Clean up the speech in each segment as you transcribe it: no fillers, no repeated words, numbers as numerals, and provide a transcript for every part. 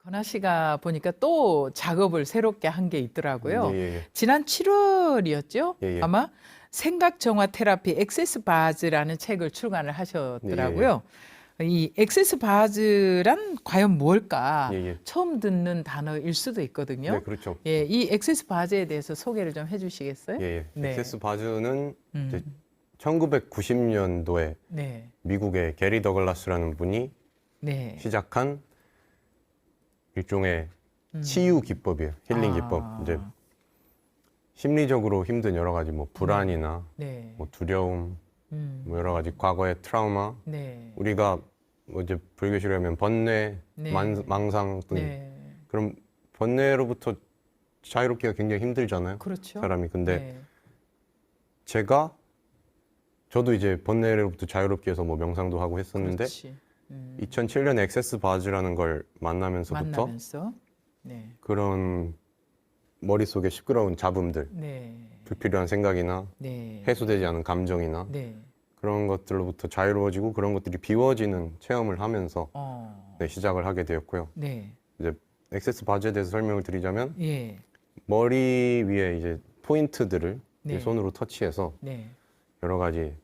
건아 씨가 보니까 또 작업을 새롭게 한 게 있더라고요. 예, 예, 지난 7월이었죠? 예, 예, 아마 생각 정화 테라피 액세스 바즈라는 책을 출간을 예, 예, 하셨더라고요. 이 액세스 바즈란 과연 예, 뭘까? 예. 처음 듣는 단어일 수도 네, 있거든요. 그렇죠. 예, 이 액세스 바즈에 대해서 소개를 좀 해주시겠어요? 예, 예. 네. 액세스 바즈는 이제 음, 1990년도에 네, 미국의 게리 더글라스라는 분이 네. 시작한 일종의 음. 치유 기법이에요. 힐링 기법. 아, 이제 심리적으로 힘든 여러 가지 뭐 불안이나 네, 뭐 두려움, 음, 뭐 여러 가지 과거의 트라우마, 네, 우리가 뭐 이제 불교식으로 하면 번뇌, 네, 망상 등 네. 그런 번뇌로부터 자유롭기가 굉장히 힘들잖아요. 그렇죠. 사람이. 근데 네. 저도 이제 번뇌로부터 자유롭게 해서 뭐 명상도 하고 했었는데 그렇지. 2007년에 액세스 바즈라는 걸 만나면서부터 만나면서. 네. 그런 머릿속에 시끄러운 잡음들, 네. 불필요한 생각이나 네. 해소되지 않은 감정이나 네. 그런 것들로부터 자유로워지고 그런 것들이 비워지는 체험을 하면서 네, 시작을 하게 되었고요. 네. 이제 액세스 바즈에 대해서 설명을 드리자면 예. 머리 위에 이제 포인트들을 네. 손으로 터치해서 네. 여러 가지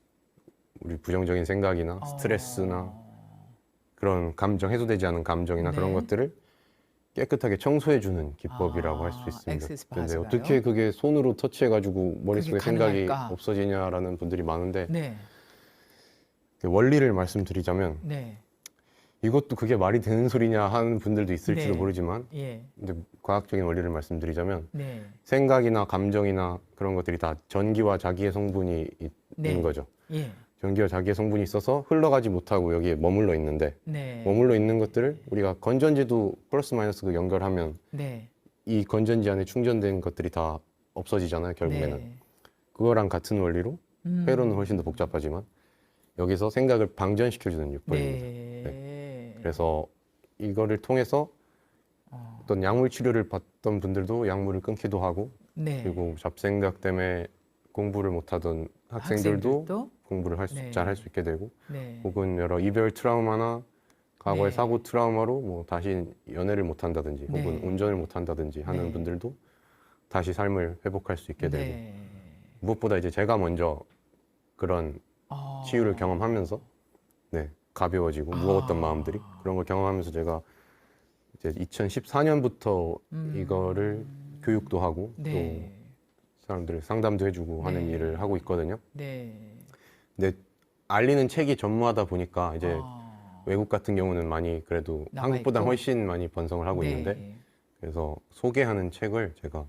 우리 부정적인 생각이나 스트레스나 그런 감정, 해소되지 않은 감정이나 그런 네. 것들을 깨끗하게 청소해주는 기법이라고 할 수 있습니다. 액세스 근데 바즈가요? 어떻게 그게 손으로 터치해가지고 머릿속에 생각이 가능할까? 없어지냐라는 분들이 많은데 네. 그 원리를 말씀드리자면 네. 이것도 그게 말이 되는 소리냐 하는 분들도 있을지도 네. 모르지만 예. 이제 과학적인 원리를 말씀드리자면 네. 생각이나 감정이나 그런 것들이 다 전기와 자기의 성분이 있는 네. 거죠. 예. 전기와 자기의 성분이 있어서 흘러가지 못하고 여기에 머물러 있는데 네. 머물러 있는 것들을 우리가 건전지도 플러스 마이너스 그 연결하면 네. 이 건전지 안에 충전된 것들이 다 없어지잖아요, 결국에는. 네. 그거랑 같은 원리로 회로는 훨씬 더 복잡하지만 여기서 생각을 방전시켜주는 요법입니다. 네. 그래서 이거를 통해서 어떤 약물 치료를 받던 분들도 약물을 끊기도 하고 네. 그리고 잡생각 때문에 공부를 못하던 학생들도 공부를 네. 잘 할 수 있게 되고 네. 혹은 여러 이별 트라우마나 과거의 네. 사고 트라우마로 뭐 다시 연애를 못 한다든지 네. 혹은 운전을 못 한다든지 하는 네. 분들도 다시 삶을 회복할 수 있게 되고 네. 무엇보다 이제 제가 먼저 그런 치유를 경험하면서 네, 가벼워지고 무거웠던 마음들이 그런 걸 경험하면서 제가 이제 2014년부터 이거를 교육도 하고 네. 또 사람들 상담도 해주고 하는 네. 일을 하고 있거든요. 네. 근데 알리는 책이 전무하다 보니까 이제 아, 외국 같은 경우는 많이 그래도 남아 한국보다 있고. 훨씬 많이 번성을 하고 네. 있는데 그래서 소개하는 책을 제가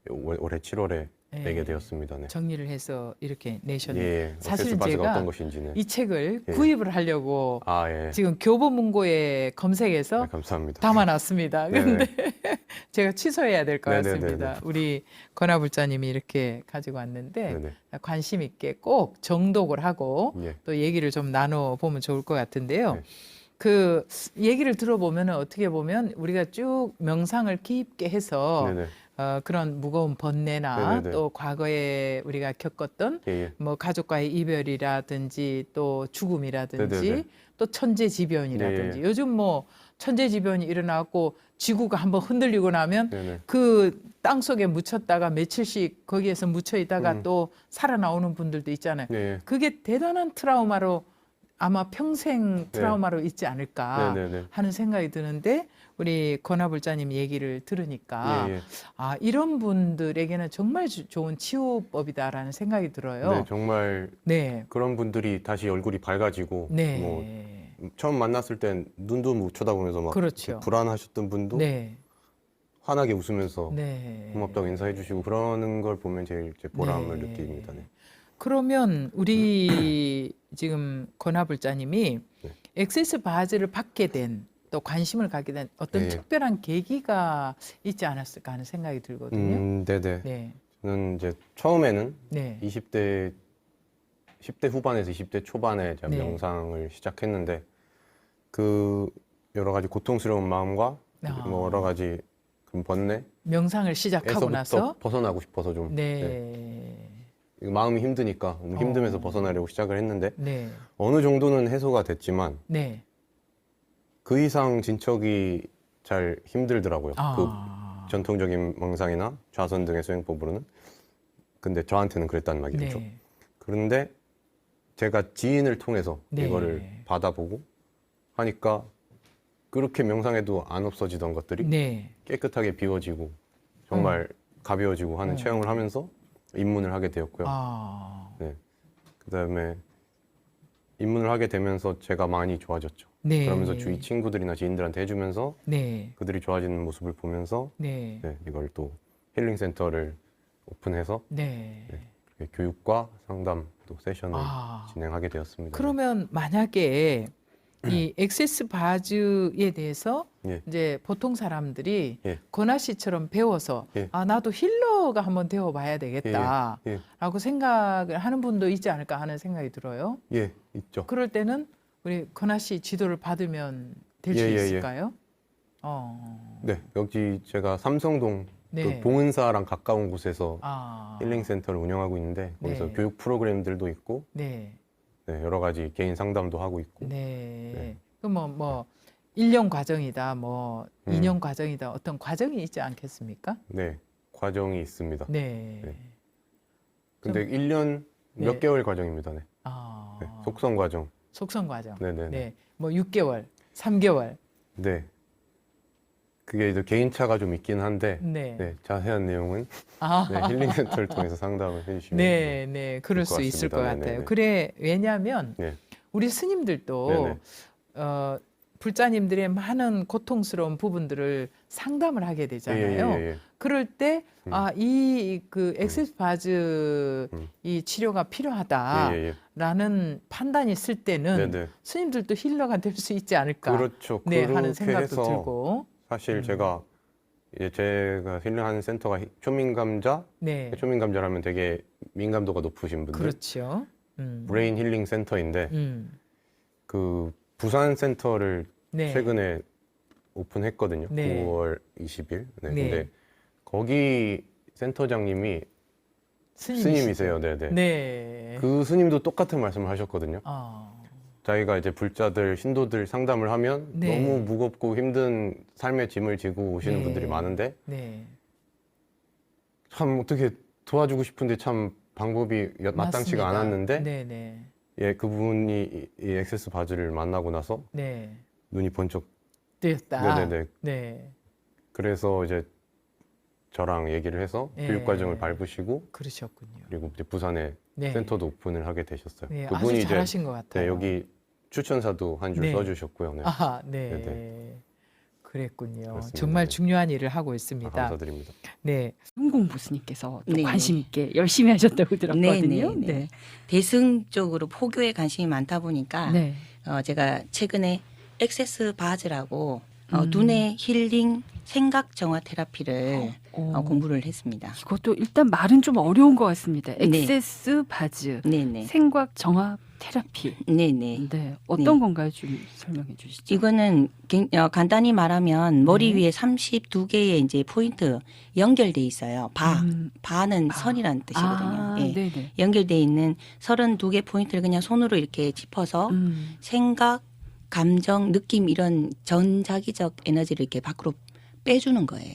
올해 7월에 네. 내게 되었습니다. 네. 정리를 해서 이렇게 내셨네요. 예, 사실은 액세스 바즈가 제가 어떤 것인지는 이 책을 예. 구입을 하려고 아, 예. 지금 교보문고에 검색해서 네, 감사합니다. 담아놨습니다. 네네. 근데 제가 취소해야 될 것 네네네네. 같습니다. 우리 권하불자님이 이렇게 가지고 왔는데 네네. 관심 있게 꼭 정독을 하고 예. 또 얘기를 좀 나눠보면 좋을 것 같은데요. 네. 그 얘기를 들어보면 어떻게 보면 우리가 쭉 명상을 깊게 해서 네네. 그런 무거운 번뇌나 네네네. 또 과거에 우리가 겪었던 예, 예. 뭐 가족과의 이별이라든지 또 죽음이라든지 네네네. 또 천재지변이라든지 네. 요즘 뭐 천재지변이 일어나고 지구가 한번 흔들리고 나면 네네. 그 땅속에 묻혔다가 며칠씩 거기에서 묻혀 있다가 또 살아나오는 분들도 있잖아요. 네. 그게 대단한 트라우마로 아마 평생 트라우마로 있지 않을까 네네네. 하는 생각이 드는데 우리 권하불자님 얘기를 들으니까 예, 예. 아 이런 분들에게는 정말 좋은 치유법이다라는 생각이 들어요. 네, 정말 네, 그런 분들이 다시 얼굴이 밝아지고 뭐 네, 처음 만났을 땐 눈도 못 쳐다보면서 막 그렇죠. 이렇게 불안하셨던 분도 네, 환하게 웃으면서 네. 고맙다고 인사해 주시고 그러는 걸 보면 제일 제 보람을 네. 느낍니다. 네. 그러면 우리 지금 권하불자님이 네. 액세스 바즈를 받게 된 또 관심을 갖게 된 어떤 네. 특별한 계기가 있지 않았을까 하는 생각이 들거든요. 네네. 네, 저는 이제 처음에는 네, 10대 후반에서 20대 초반에 제가 네. 명상을 시작했는데 그 여러 가지 고통스러운 마음과 뭐 여러 가지 그런 번뇌에서부터 명상을 시작하고 나서 벗어나고 싶어서 좀 네, 마음이 힘드니까 너무 힘들면서 벗어나려고 시작을 했는데 네, 어느 정도는 해소가 됐지만 네, 그 이상 진척이 잘 힘들더라고요. 그 아. 전통적인 망상이나 좌선 등의 수행법으로는. 근데 저한테는 그랬단 말이죠. 네. 그런데 제가 지인을 통해서 네. 이거를 받아보고 하니까 그렇게 명상해도 안 없어지던 것들이 네. 깨끗하게 비워지고 정말 가벼워지고 하는 체험을 하면서 입문을 하게 되었고요. 아. 네. 그다음에 입문을 하게 되면서 제가 많이 좋아졌죠. 네. 그러면서 주위 친구들이나 지인들한테 해주면서 네. 그들이 좋아지는 모습을 보면서 네. 네, 이걸 또 힐링 센터를 오픈해서 네. 그렇게 교육과 상담 또 세션을 아. 진행하게 되었습니다. 그러면 만약에 이 액세스 바즈에 대해서 예. 이제 보통 사람들이 예. 권하 씨처럼 배워서 예. 아 나도 힐러가 한번 되어봐야 되겠다라고 예. 생각을 하는 분도 있지 않을까 하는 생각이 들어요. 예, 있죠. 그럴 때는 우리 권하 씨 지도를 받으면 될 수 예, 예, 예. 있을까요? 네, 여기 제가 삼성동 네. 그 봉은사랑 가까운 곳에서 아. 힐링 센터를 운영하고 있는데 거기서 네. 교육 프로그램들도 있고 네. 네, 여러 가지 개인 상담도 하고 있고 네. 네. 그럼 뭐 1년 과정이다, 뭐 음. 2년 과정이다, 어떤 과정이 있지 않겠습니까? 네, 과정이 있습니다. 네. 네. 근데 1년 몇 네. 개월 과정입니다. 네. 아. 네, 속성 과정. 속성 과정. 네네네. 네. 뭐 6개월, 3개월. 네. 그게 이제 개인차가 좀 있긴 한데 네. 네, 자세한 내용은 아. 네, 힐링 센터를 통해서 상담을 해주시면 네, 네. 그럴 것 수 있을 것 같습니다. 같아요. 네네네. 그래, 왜냐하면 네. 우리 스님들도 네네. 불자님들의 많은 고통스러운 부분들을 상담을 하게 되잖아요. 예. 그럴 때, 아, 그 액세스 바즈 음. 이 치료가 필요하다라는 예. 판단이 있을 때는 네네. 스님들도 힐러가 될 수 있지 않을까. 그렇죠. 네, 하는 그렇게 생각도 해서 들고. 사실 제가 이제 제가 힐링하는 센터가 초민감자, 네. 초민감자라면 되게 민감도가 높으신 분들, 그렇죠. 브레인 힐링 센터인데 그 부산 센터를 네. 최근에 오픈했거든요. 네. 9월 20일. 네. 네. 근데 거기 센터장님이 스님이세요. 네네. 네. 그 스님도 똑같은 말씀을 하셨거든요. 아. 자기가 이제 불자들, 신도들 상담을 하면 네. 너무 무겁고 힘든 삶의 짐을 지고 오시는 네. 분들이 많은데 네. 참 어떻게 도와주고 싶은데 참 방법이 마땅치가 맞습니다. 않았는데 네네. 예, 그분이 이 액세스 바즈를 만나고 나서 네. 눈이 번쩍 되었다. 네네네. 네. 그래서 이제 저랑 얘기를 해서 예. 교육 과정을 밟으시고 그러셨군요. 그리고 이제 부산에 네. 센터도 오픈을 하게 되셨어요. 네. 그분이 아주 이제 잘하신 것 같아요. 네, 여기 추천사도 한 줄 네. 써주셨고요. 네. 아, 네. 네네. 그랬군요. 그렇습니다. 정말 네. 중요한 일을 하고 아, 있습니다. 감사드립니다. 네. 흥공부스님께서 또 네네. 관심 있게 열심히 하셨다고 들었거든요. 네네. 대승 쪽으로 포교에 관심이 많다 보니까 네. 제가 최근에 액세스 바즈라고 음. 눈의 힐링 생각 정화 테라피를 어, 공부를 했습니다. 이것도 일단 말은 좀 어려운 것 같습니다. 네. 액세스 바즈, 네네. 생각 정화 테라피. 네네. 네, 어떤 네. 건가요? 좀 설명해 주시죠. 이거는 간단히 말하면 머리 네. 위에 32개의 이제 포인트 연결돼 있어요. 바는 선이라는 뜻이거든요. 아, 예. 네네. 연결돼 있는 32개 포인트를 그냥 손으로 이렇게 짚어서 생각, 감정, 느낌 이런 전자기적 에너지를 이렇게 밖으로 빼주는 거예요.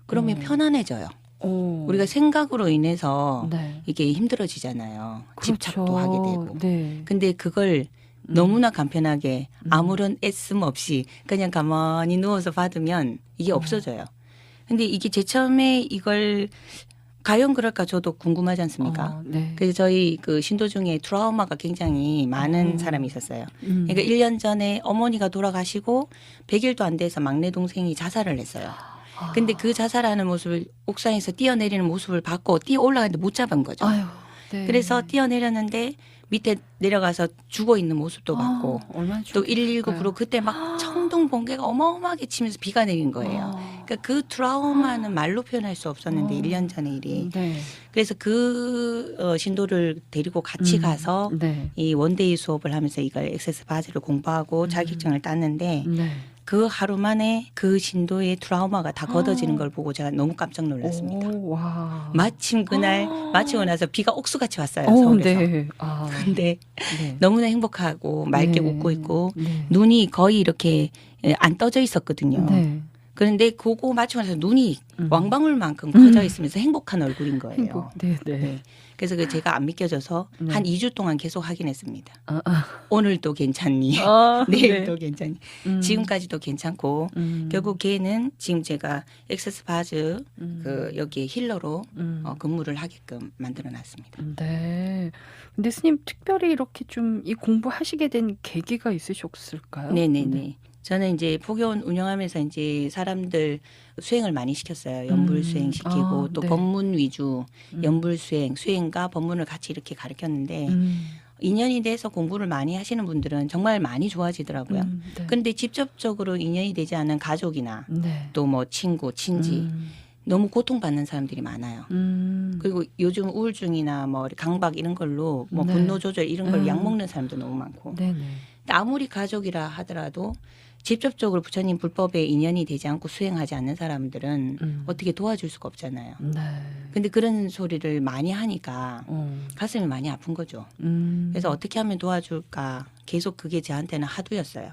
그러면 편안해져요. 오. 우리가 생각으로 인해서 네. 이게 힘들어지잖아요. 집착도 그렇죠. 하게 되고. 네. 근데 그걸 너무나 간편하게 아무런 애씀 없이 그냥 가만히 누워서 받으면 이게 없어져요. 근데 이게 제 처음에 이걸 과연 그럴까 저도 궁금하지 않습니까? 네. 그래서 저희 그 신도 중에 트라우마가 굉장히 많은 사람이 있었어요. 그러니까 1년 전에 어머니가 돌아가시고 100일도 안 돼서 막내 동생이 자살을 했어요. 근데 그 자살하는 모습을 옥상에서 뛰어내리는 모습을 봤고 뛰어 올라가는데 못 잡은 거죠. 아유, 네. 그래서 뛰어내렸는데 밑에 내려가서 죽어 있는 모습도 봤고 얼마나 또 충격일까요? 119로 그때 막 청동 번개가 어마어마하게 치면서 비가 내린 거예요. 그러니까 그 트라우마는 말로 표현할 수 없었는데 1년 전의 일이. 네. 그래서 그 신도를 데리고 같이 가서 네. 이 원데이 수업을 하면서 이걸 액세스 바즈를 공부하고 자격증을 땄는데 네. 그 하루 만에 그 신도의 트라우마가 다 걷어지는 걸 보고 제가 너무 깜짝 놀랐습니다. 오, 와. 마침 그날 마치고 나서 비가 옥수같이 왔어요. 오, 서울에서. 네. 아, 근데 네. 너무나 행복하고 맑게 네. 웃고 있고 네. 눈이 거의 이렇게 안 떠져 있었거든요. 네. 그런데 그거 맞추고 나서 눈이 왕방울만큼 커져 있으면서 행복한 얼굴인 거예요. 행복. 네, 네. 네. 그래서 그 제가 안 믿겨져서 네. 한 2주 동안 계속 확인했습니다. 아, 오늘도 괜찮니? 내일도 괜찮니? 지금까지도 괜찮고 결국 걔는 지금 제가 엑세스 바즈 그 여기 힐러로 근무를 하게끔 만들어놨습니다. 네. 근데 스님 특별히 이렇게 좀 이 공부하시게 된 계기가 있으셨을까요? 네네네. 저는 이제 포교원 운영하면서 이제 사람들 수행을 많이 시켰어요. 연불 수행 시키고 아, 또 네. 법문 위주 연불 수행, 수행과 법문을 같이 이렇게 가르쳤는데 음, 2년이 돼서 공부를 많이 하시는 분들은 정말 많이 좋아지더라고요. 네. 그런데 직접적으로 인연이 되지 않은 가족이나 네. 또 뭐 친구, 친지 너무 고통받는 사람들이 많아요. 그리고 요즘 우울증이나 뭐 강박 이런 걸로 뭐 네. 분노 조절 이런 걸로 음. 약 먹는 사람도 너무 많고 네네. 근데 아무리 가족이라 하더라도 직접적으로 부처님 불법에 인연이 되지 않고 수행하지 않는 사람들은 어떻게 도와줄 수가 없잖아요. 네. 근데 그런 소리를 많이 하니까 가슴이 많이 아픈 거죠. 그래서 어떻게 하면 도와줄까 계속 그게 저한테는 하두였어요.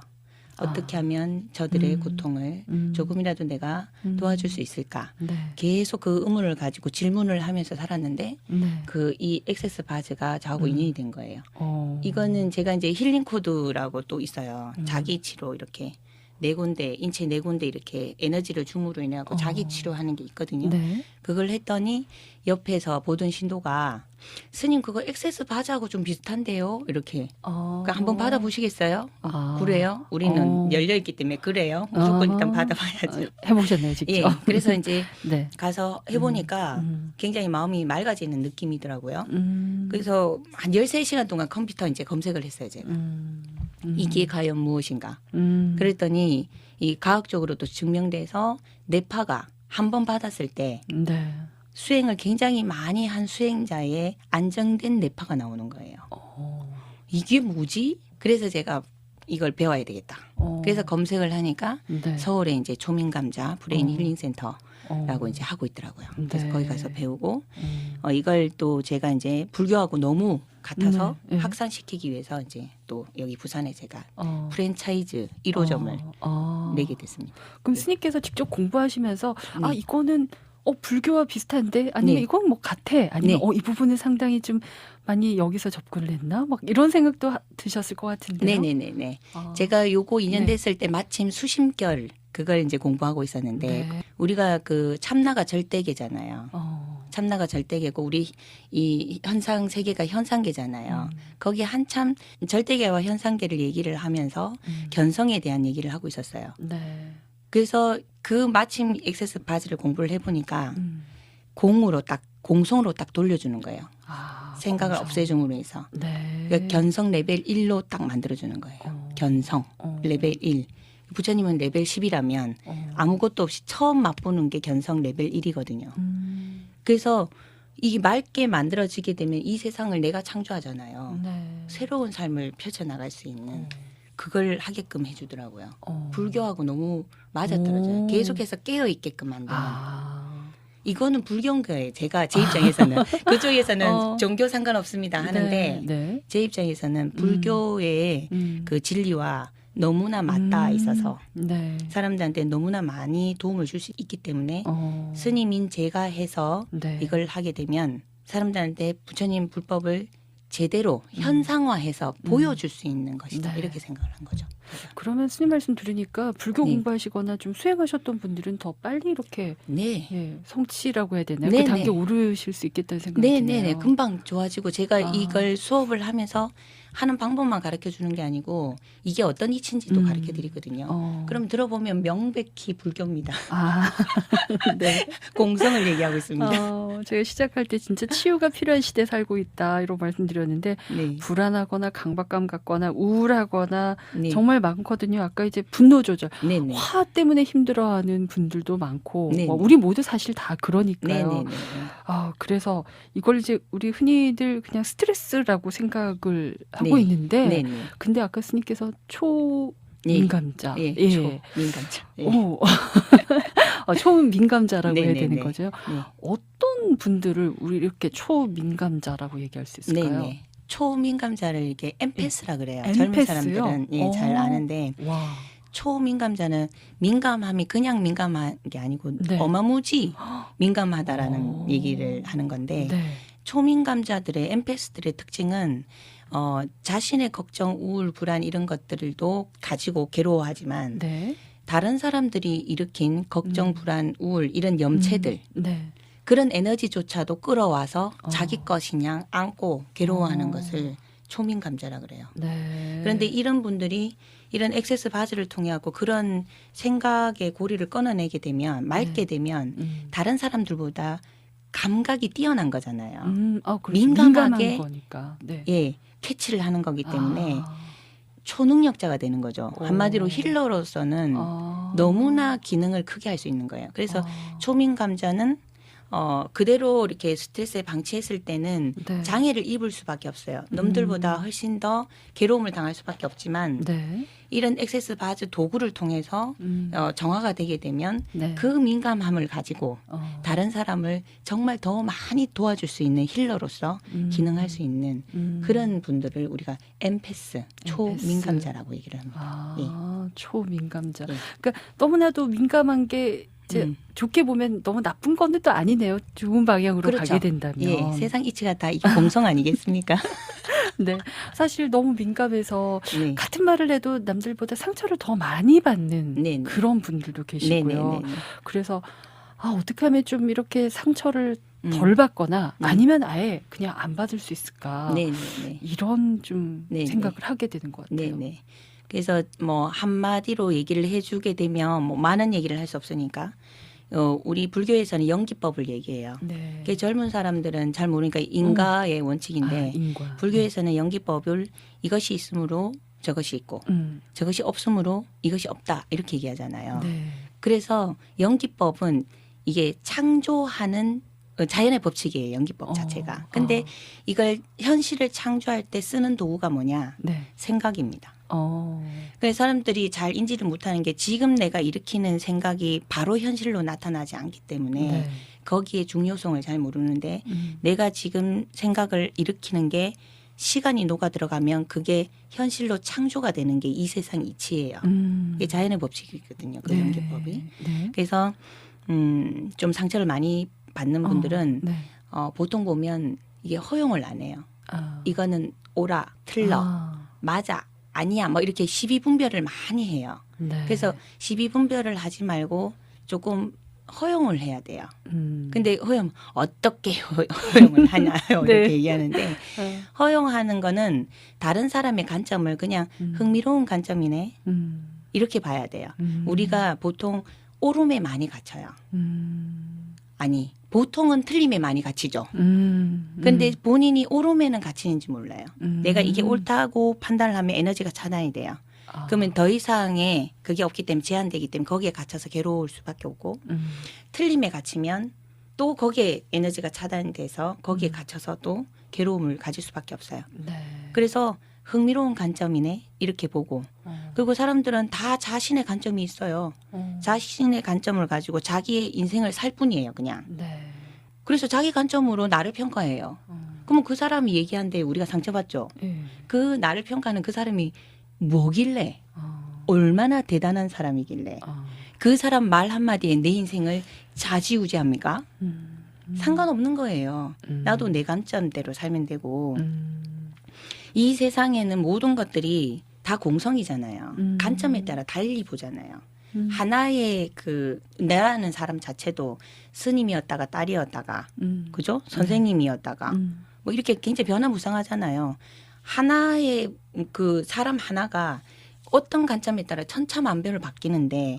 어떻게 하면 저들의 고통을 조금이라도 내가 도와줄 수 있을까. 네. 계속 그 의문을 가지고 질문을 하면서 살았는데 네. 그 이 액세스 바즈가 저하고 인연이 된 거예요. 어. 이거는 제가 이제 힐링 코드라고 또 있어요. 자기 치료 이렇게 네 군데 인체 네 군데 이렇게 에너지를 줌으로 인해 갖고 자기 치료하는 게 있거든요. 네. 그걸 했더니 옆에서 보던 신도가 스님 그거 액세스 바즈하고 좀 비슷한데요. 이렇게 그러니까 한번 받아보시겠어요? 아. 그래요? 우리는 열려 있기 때문에 그래요. 무조건 일단 받아봐야죠. 해보셨네요, 직접. 예, 그래서 이제 네. 가서 해보니까 굉장히 마음이 맑아지는 느낌이더라고요. 음. 그래서 한 13시간 동안 컴퓨터 이제 검색을 했어요, 제가. 이게 과연 무엇인가. 그랬더니 이 과학적으로도 증명돼서 뇌파가 한 번 받았을 때 네. 수행을 굉장히 많이 한 수행자의 안정된 뇌파가 나오는 거예요. 이게 뭐지? 그래서 제가 이걸 배워야 되겠다. 그래서 검색을 하니까 네. 서울에 이제 초민감자 브레인 힐링 센터라고 이제 하고 있더라고요. 그래서 네. 거기 가서 배우고 이걸 또 제가 이제 불교하고 너무 같아서 네. 네. 확산시키기 위해서 이제 또 여기 부산에 제가 어. 프랜차이즈 1호점을 내게 됐습니다. 그럼 스님께서 직접 공부하시면서 아 이거는 불교와 비슷한데 아니면 네. 이건 뭐 같아 아니면 네. 이 부분은 상당히 좀 많이 여기서 접근을 했나 막 이런 생각도 드셨을 것 같은데요. 네네네네. 아. 제가 요거 2년 네. 됐을 때 마침 수심결 그걸 이제 공부하고 있었는데 네. 우리가 그 참나가 절대계잖아요. 어. 참나가 절대계고 우리 이 현상 세계가 현상계잖아요. 거기 한참 절대계와 현상계를 얘기를 하면서 견성에 대한 얘기를 하고 있었어요. 네. 그래서 그 마침 액세스 바즈를 공부를 해보니까 공으로 딱 공성으로 딱 돌려주는 거예요. 아, 생각을 공성. 없애줌으로 해서 네. 그러니까 견성 레벨 1로 딱 만들어주는 거예요. 견성 레벨 1. 부처님은 레벨 10이라면 아무것도 없이 처음 맛보는 게 견성 레벨 1이거든요. 그래서 이게 맑게 만들어지게 되면 이 세상을 내가 창조하잖아요. 네. 새로운 삶을 펼쳐나갈 수 있는 그걸 하게끔 해주더라고요. 불교하고 너무 맞아떨어져요. 오. 계속해서 깨어있게끔 만드는. 아. 이거는 불교인 거예요. 제가 제 입장에서는. 그쪽에서는 종교 상관없습니다 하는데 네. 네. 제 입장에서는 불교의 그 진리와 너무나 맞닿아 있어서 네. 사람들한테 너무나 많이 도움을 줄 수 있기 때문에 스님인 제가 해서 네. 이걸 하게 되면 사람들한테 부처님 불법을 제대로 현상화해서 보여줄 수 있는 것이다. 네. 이렇게 생각을 한 거죠. 그러면 스님 말씀 들으니까 불교 네. 공부하시거나 좀 수행하셨던 분들은 더 빨리 이렇게 네. 예, 성취라고 해야 되나요? 네, 그 단계 네. 오르실 수 있겠다는 생각이 네네네. 드네요. 금방 좋아지고 제가 아. 이걸 수업을 하면서 하는 방법만 가르쳐 주는 게 아니고 이게 어떤 이치인지도 가르쳐 드리거든요. 그럼 들어보면 명백히 불교입니다. 아, 네. 공성을 얘기하고 있습니다. 제가 시작할 때 진짜 치유가 필요한 시대에 살고 있다 이런 말씀드렸는데 네. 불안하거나 강박감 갖거나 우울하거나 네. 정말 많거든요. 아까 이제 분노 조절, 네네. 화 때문에 힘들어하는 분들도 많고 네네. 뭐 우리 모두 사실 다 그러니까요. 네네네. 그래서 이걸 이제 우리 흔히들 그냥 스트레스라고 생각을 하고 네. 있는데 네네. 근데 아까 스님께서 초민감자, 예. 예. 민감자. 예. 오. 초민감자라고 해야 네네네. 되는 거죠. 네. 어떤 분들을 우리 이렇게 초민감자라고 얘기할 수 있을까요? 네네. 초민감자를 이렇게 엠패스라 그래요. 엠패스요? 젊은 사람들은 예, 잘 오. 아는데 와. 초민감자는 민감함이 그냥 민감한 게 아니고 네. 어마무지 민감하다라는 오. 얘기를 하는 건데 네. 초민감자들의 엠패스들의 특징은 자신의 걱정, 우울, 불안 이런 것들도 가지고 괴로워하지만 네. 다른 사람들이 일으킨 걱정, 불안, 우울 이런 염체들 네. 그런 에너지조차도 끌어와서 어. 자기 것이냐 안고 괴로워하는 어. 것을 초민감자라 그래요. 네. 그런데 이런 분들이 이런 액세스 바즈를 통해 갖고 그런 생각의 고리를 끊어내게 되면 맑게 되면 다른 사람들보다 감각이 뛰어난 거잖아요. 그렇죠. 민감하게 민감한 거니까. 네. 예, 캐치를 하는 거기 때문에 아. 초능력자가 되는 거죠. 오. 한마디로 힐러로서는 아. 너무나 기능을 크게 할 수 있는 거예요. 그래서 아. 초민감자는 그대로 이렇게 스트레스에 방치했을 때는 네. 장애를 입을 수밖에 없어요. 남들보다 훨씬 더 괴로움을 당할 수밖에 없지만 네. 이런 액세스 바즈 도구를 통해서 정화가 되게 되면 네. 그 민감함을 가지고 어. 다른 사람을 정말 더 많이 도와줄 수 있는 힐러로서 기능할 수 있는 그런 분들을 우리가 엠패스, 초민감자라고 얘기를 합니다. 아, 초민감자. 예. 그러니까 너무나도 민감한 게 이제 좋게 보면 너무 나쁜 거는 또 아니네요. 좋은 방향으로 그렇죠. 가게 된다면. 예, 세상 이치가 다 이게 공성 아니겠습니까? 네. 사실 너무 민감해서 네. 같은 말을 해도 남들보다 상처를 더 많이 받는 네네. 그런 분들도 계시고요. 네네네. 그래서 어떻게 하면 좀 이렇게 상처를 덜 받거나 아니면 아예 그냥 안 받을 수 있을까. 네네네. 이런 좀 네네. 생각을 하게 되는 것 같아요. 네네. 그래서 뭐 한마디로 얘기를 해주게 되면 뭐 많은 얘기를 할 수 없으니까 우리 불교에서는 연기법을 얘기해요. 네. 그 젊은 사람들은 잘 모르니까 인가의 원칙인데 인과. 불교에서는 연기법을 이것이 있으므로 저것이 있고 저것이 없으므로 이것이 없다 이렇게 얘기하잖아요. 네. 그래서 연기법은 이게 창조하는 자연의 법칙이에요. 연기법 자체가. 근데 이걸 현실을 창조할 때 쓰는 도구가 뭐냐? 네. 생각입니다. 어. 그래서 사람들이 잘 인지를 못하는 게 지금 내가 일으키는 생각이 바로 현실로 나타나지 않기 때문에 네. 거기에 중요성을 잘 모르는데 내가 지금 생각을 일으키는 게 시간이 녹아 들어가면 그게 현실로 창조가 되는 게 이 세상 이치예요. 그게 자연의 법칙이거든요. 그 네. 연기법이. 네. 그래서 좀 상처를 많이 받는 분들은 네. 보통 보면 이게 허용을 안 해요. 아. 이거는 옳아, 틀러, 아. 맞아, 아니야 뭐 이렇게 시비분별을 많이 해요. 네. 그래서 시비분별을 하지 말고 조금 허용을 해야 돼요. 근데 어떻게 허용을 하나요? 네. 이렇게 얘기하는데 허용하는 거는 다른 사람의 관점을 그냥 흥미로운 관점이네 이렇게 봐야 돼요. 우리가 보통 옳음에 많이 갇혀요. 아니 보통은 틀림에 많이 갇히죠. 근데 본인이 옳음에는 갇히는지 몰라요. 내가 이게 옳다고 판단을 하면 에너지가 차단이 돼요. 그러면 더 이상의 그게 없기 때문에 제한되기 때문에 거기에 갇혀서 괴로울 수밖에 없고 틀림에 갇히면 또 거기에 에너지가 차단이 돼서 거기에 갇혀서 또 괴로움을 가질 수밖에 없어요. 네. 그래서 흥미로운 관점이네 이렇게 보고 그리고 사람들은 다 자신의 관점이 있어요. 자신의 관점을 가지고 자기의 인생을 살 뿐이에요 그냥. 네. 그래서 자기 관점으로 나를 평가해요. 그러면 그 사람이 얘기한데 우리가 상처받죠. 예. 그 나를 평가하는 그 사람이 뭐길래 얼마나 대단한 사람이길래 그 사람 말 한마디에 내 인생을 좌지우지합니까? 상관없는 거예요. 나도 내 관점대로 살면 되고 이 세상에는 모든 것들이 다 공성이잖아요. 관점에 따라 달리 보잖아요. 하나의 내라는 사람 자체도 스님이었다가 딸이었다가 그죠? 선생님이었다가 뭐 이렇게 굉장히 변화무쌍하잖아요. 하나의 그 사람 하나가 어떤 관점에 따라 천차만별을 바뀌는데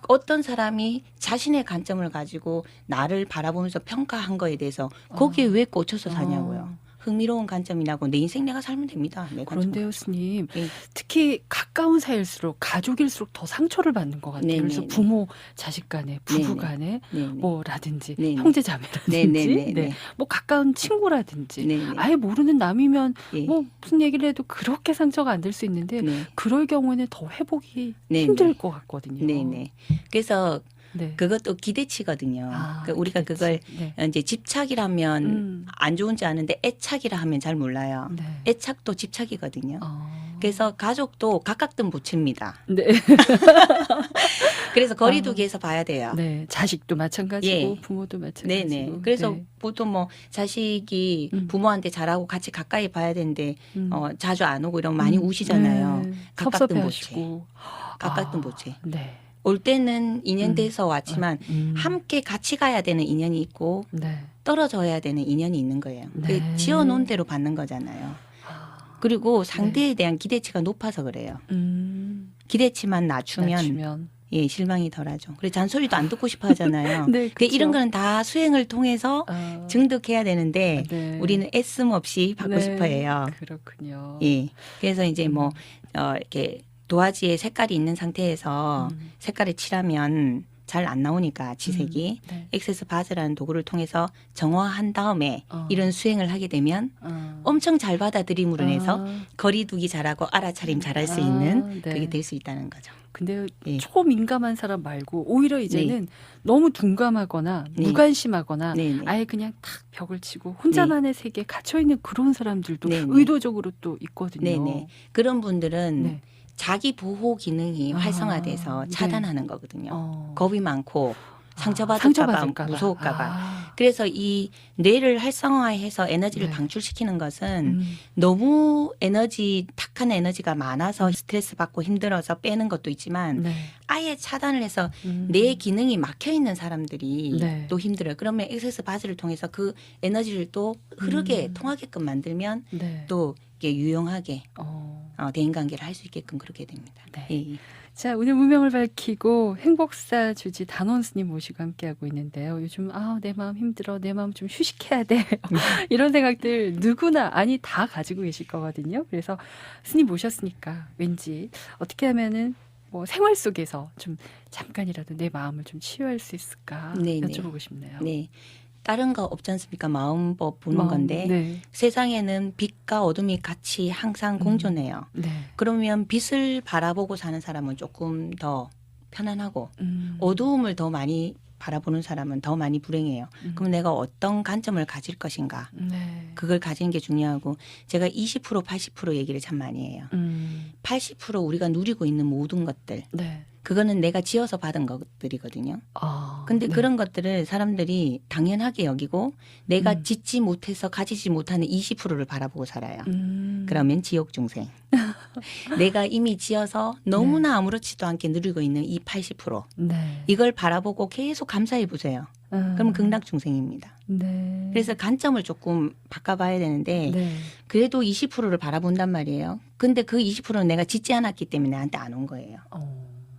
어떤 사람이 자신의 관점을 가지고 나를 바라보면서 평가한 거에 대해서 거기에 왜 꽂혀서 사냐고요. 흥미로운 관점이라고 내 인생 내가 살면 됩니다. 내 그런데요, 스님. 네. 특히 가까운 사이일수록 가족일수록 더 상처를 받는 것 같아요. 네네네. 그래서 부모, 자식 간에, 부부 네네. 간에, 네네. 뭐라든지, 네네. 형제 자매라든지, 네네네네. 네. 뭐 가까운 친구라든지, 네네. 아예 모르는 남이면 예. 뭐 무슨 얘기를 해도 그렇게 상처가 안 될 수 있는데 네. 그럴 경우에는 더 회복이 네네. 힘들 것 같거든요. 네네. 그래서 네. 그것도 기대치거든요. 아, 그러니까 우리가 기대치. 그걸 네. 이제 집착이라면 음. 안 좋은지 아는데 애착이라 하면 잘 몰라요. 네. 애착도 집착이거든요. 어. 그래서 가족도 각각든 부채입니다. 네. 그래서 거리두기에서 봐야 돼요. 네. 자식도 마찬가지고 예. 부모도 마찬가지고. 네네. 그래서 네. 보통 뭐 자식이 부모한테 잘하고 같이 가까이 봐야 되는데 음. 자주 안 오고 이러면 많이 우시잖아요. 네. 각각든 섭섭해하시고. 각각든 아, 부채. 네. 올 때는 인연돼서 왔지만 음. 함께 같이 가야 되는 인연이 있고 네. 떨어져야 되는 인연이 있는 거예요. 네. 그 지어놓은 대로 받는 거잖아요. 그리고 상대에 대한 기대치가 높아서 그래요. 기대치만 낮추면 예, 실망이 덜하죠. 그리고 잔소리도 안 듣고 싶어 하잖아요. 네, 그 이런 거는 다 수행을 통해서 증득해야 되는데 네. 우리는 애씀 없이 받고 네. 싶어 해요. 그렇군요. 예. 그래서 이제 뭐 이렇게 도화지에 색깔이 있는 상태에서 색깔을 칠하면 잘 안 나오니까 지색이 네. 액세스 바즈라는 도구를 통해서 정화한 다음에 이런 수행을 하게 되면 어. 엄청 잘 받아들임으로 인해서 거리두기 잘하고 알아차림 잘할 수 있는 네. 그게 될 수 있다는 거죠. 근데 예. 초민감한 사람 말고 오히려 이제는 너무 둔감하거나 네. 무관심하거나 네네. 아예 그냥 탁 벽을 치고 혼자만의 세계에 갇혀 있는 그런 사람들도 네네. 의도적으로 또 있거든요. 네네. 그런 분들은 네. 자기 보호 기능이 아, 활성화돼서 네. 차단하는 거거든요. 어. 겁이 많고 상처받을까 봐, 상처받을까 봐. 무서울까 봐. 아. 그래서 이 뇌를 활성화해서 에너지를 네. 방출시키는 것은 음. 너무 탁한 에너지가 많아서 스트레스 받고 힘들어서 빼는 것도 있지만 네. 아예 차단을 해서 음. 뇌 기능이 막혀 있는 사람들이 네. 또 힘들어요. 그러면 액세스 바즈를 통해서 그 에너지를 또 흐르게 통하게끔 만들면 네. 또 이게 유용하게 어. 대인관계를 할 수 있게끔 그렇게 됩니다. 네. 예, 예. 자, 오늘 무명을 밝히고 행복사 주지 단원 스님 모시고 함께하고 있는데요. 요즘 내 마음 힘들어, 내 마음 좀 휴식해야 돼 이런 생각들 누구나 아니 다 가지고 계실 거거든요. 그래서 스님 모셨으니까 왠지 어떻게 하면은 뭐 생활 속에서 좀 잠깐이라도 내 마음을 좀 치유할 수 있을까 네, 네. 여쭤보고 싶네요. 네. 다른 거 없지 않습니까? 마음법 보는 마음, 건데 네. 세상에는 빛과 어둠이 같이 항상 공존해요. 네. 그러면 빛을 바라보고 사는 사람은 조금 더 편안하고 음. 어두움을 더 많이 바라보는 사람은 더 많이 불행해요. 그럼 내가 어떤 관점을 가질 것인가? 네. 그걸 가지는 게 중요하고 제가 20% 80% 얘기를 참 많이 해요. 80% 우리가 누리고 있는 모든 것들 네. 그거는 내가 지어서 받은 것들이거든요. 근데 네. 그런 것들을 사람들이 당연하게 여기고 내가 짓지 못해서 가지지 못하는 20%를 바라보고 살아요. 그러면 지옥 중생. 내가 이미 지어서 너무나 아무렇지도 않게 누리고 있는 이 80% 네. 이걸 바라보고 계속 감사해 보세요. 그러면 극락 중생입니다. 네. 그래서 관점을 조금 바꿔봐야 되는데 네. 그래도 20%를 바라본단 말이에요. 근데 그 20%는 내가 짓지 않았기 때문에 나한테 안 온 거예요.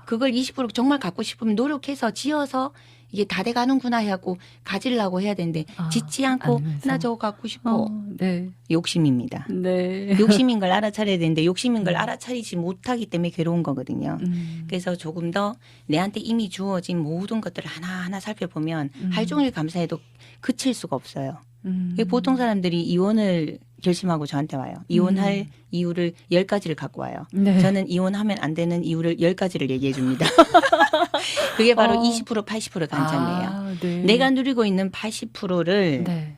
그걸 20% 정말 갖고 싶으면 노력해서 지어서 이게 다 돼가는구나 해갖고 가지려고 해야 되는데 짓지 않고 않으면서. 나 저거 갖고 싶어. 네. 욕심입니다. 네. 욕심인 걸 알아차려야 되는데 욕심인 걸 알아차리지 못하기 때문에 괴로운 거거든요. 그래서 조금 더 내한테 이미 주어진 모든 것들을 하나하나 살펴보면 하루 종일 감사해도 그칠 수가 없어요. 보통 사람들이 이혼을 결심하고 저한테 와요. 이혼할 이유를 10가지를 갖고 와요. 네. 저는 이혼하면 안 되는 이유를 10가지를 얘기해 줍니다. 그게 바로 20% 80% 관점이에요. 네. 내가 누리고 있는 80%를 네.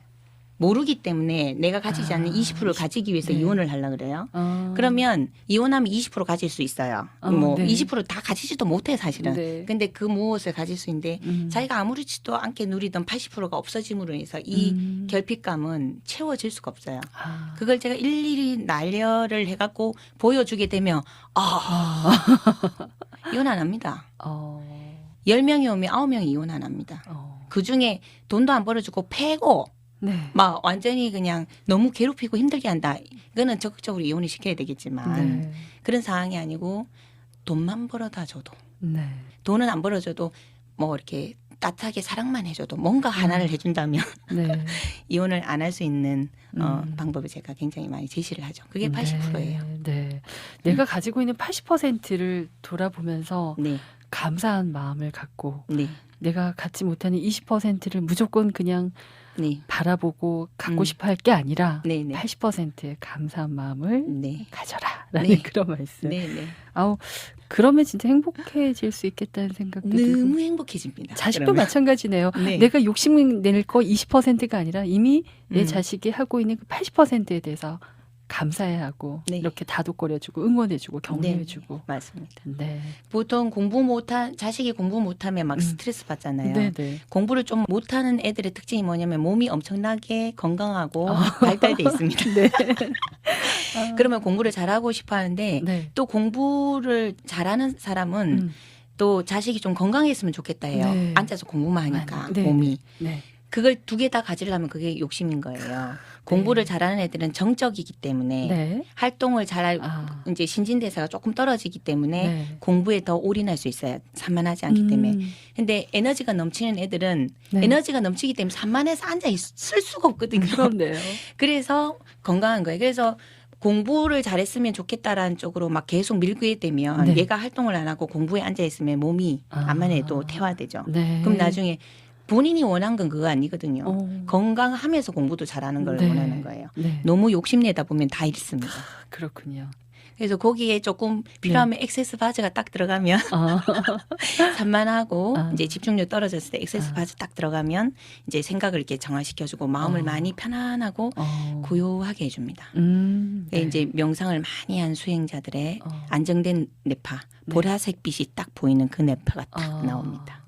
모르기 때문에 내가 가지지 않는 20%를 가지기 위해서 네. 이혼을 하려고 그래요. 그러면 이혼하면 20% 가질 수 있어요. 뭐 네. 20%다 가지지도 못해 사실은. 네. 근데 그 무엇을 가질 수 있는데 자기가 아무렇지도 않게 누리던 80%가 없어짐으로 인해서 이 결핍감은 채워질 수가 없어요. 그걸 제가 일일이 나열을 해갖고 보여주게 되면 이혼 안 합니다. 10명이 오면 9명이 이혼 안 합니다. 그중에 돈도 안 벌어주고 패고 네. 막 완전히 그냥 너무 괴롭히고 힘들게 한다. 이거는 적극적으로 이혼을 시켜야 되겠지만 네. 그런 상황이 아니고 돈만 벌어다 줘도 네. 돈은 안 벌어줘도 뭐 이렇게 따뜻하게 사랑만 해줘도 뭔가 하나를 해준다면 네. 이혼을 안 할 수 있는 방법을 제가 굉장히 많이 제시를 하죠. 그게 80%예요. 네. 내가 가지고 있는 80%를 돌아보면서 네, 감사한 마음을 갖고 네, 내가 갖지 못하는 20%를 무조건 그냥 네, 바라보고 갖고 싶어 할 게 아니라 네, 네, 80%의 감사한 마음을 네, 가져라 라는 네. 그런 말씀. 네, 네. 아우 그러면 진짜 행복해질 수 있겠다는 생각도 들고. 너무 행복해집니다. 자식도 그러면. 마찬가지네요. 네. 내가 욕심 낼 거 20%가 아니라 이미 내 음. 자식이 하고 있는 그 80%에 대해서 감사해야 하고 네. 이렇게 다독거려주고 응원해주고 격려해주고. 맞습니다. 네. 보통 자식이 공부 못하면 막 스트레스 받잖아요. 네네. 공부를 좀 못하는 애들의 특징이 뭐냐면 몸이 엄청나게 건강하고 발달돼 있습니다. 네. 그러면 공부를 잘하고 싶어 하는데 네. 또 공부를 잘하는 사람은 또 자식이 좀 건강했으면 좋겠다 해요. 네. 앉아서 공부만 하니까 네. 몸이. 네. 그걸 두 개 다 가지려면 그게 욕심인 거예요. 공부를 잘하는 애들은 정적이기 때문에 네. 활동을 잘 아. 이제 신진대사가 조금 떨어지기 때문에 네. 공부에 더 올인할 수 있어요. 산만하지 않기 때문에. 근데 에너지가 넘치는 애들은 네. 에너지가 넘치기 때문에 산만해서 앉아 있을 수가 없거든요. 그렇네요. 그래서 건강한 거예요. 그래서 공부를 잘했으면 좋겠다라는 쪽으로 막 계속 밀게 되면 네. 얘가 활동을 안 하고 공부에 앉아 있으면 몸이 암만 해도 퇴화되죠. 네. 그럼 나중에 본인이 원한 건 그거 아니거든요. 어. 건강하면서 공부도 잘하는 걸 네. 원하는 거예요. 네. 너무 욕심내다 보면 다 잃습니다. 그렇군요. 그래서 거기에 조금 필요하면 엑세스 바즈가 딱 들어가면 아. 산만하고 아. 이제 집중력 떨어졌을 때 엑세스 바즈 딱 들어가면 이제 생각을 이렇게 정화시켜주고 마음을 많이 편안하고 고요하게 해줍니다. 네. 이제 명상을 많이 한 수행자들의 어. 안정된 뇌파, 보라색 빛이 딱 보이는 그 뇌파가 딱 나옵니다.